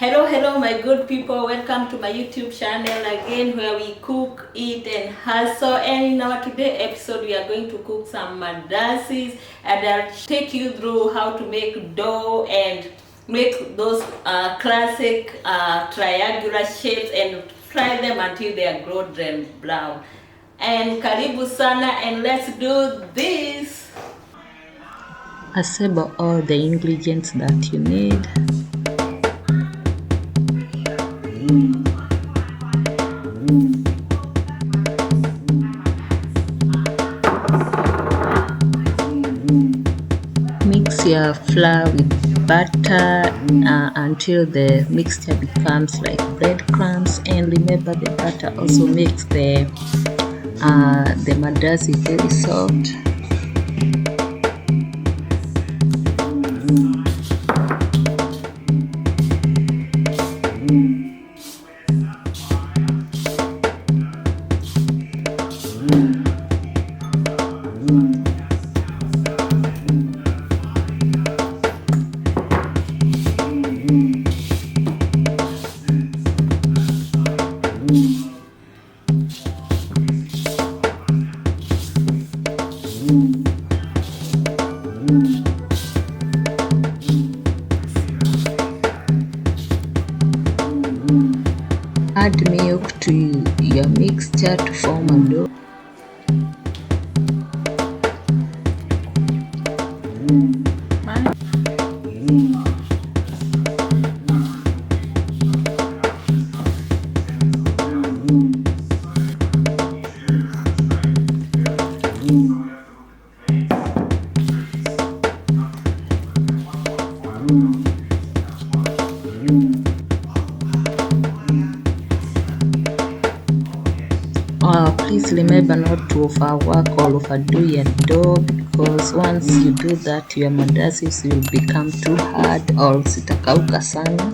Hello my good people, welcome to my YouTube channel again, where we cook, eat and hustle. And in our today episode we are going to cook some mandazis, and I'll take you through how to make dough and make those classic triangular shapes and fry them until they are golden brown. And karibu sana, and let's do this. Assemble all the ingredients that you need. Mix your flour with butter until the mixture becomes like breadcrumbs, and remember the butter also makes the mandazi very soft. Add milk to your mixture to form a dough. Please remember not to overwork or overdo your dough, because once you do that your mandazis will become too hard or zitakauka sana.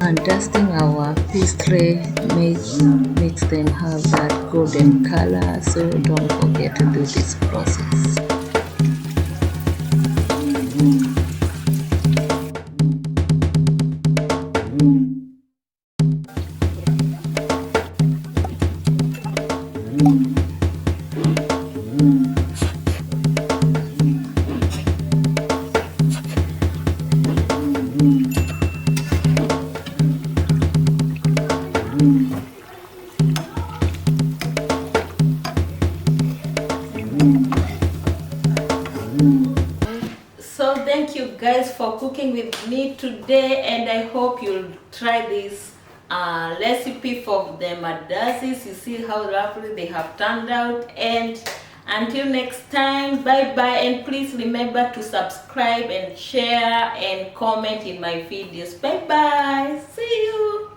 And dusting our pastry makes them have that golden color, so don't forget to do this process. So thank you guys for cooking with me today, and I hope you'll try this recipe for the mandazis. You see how lovely they have turned out. And until next time, bye bye, and please remember to subscribe and share and comment in my videos. Bye bye, see you.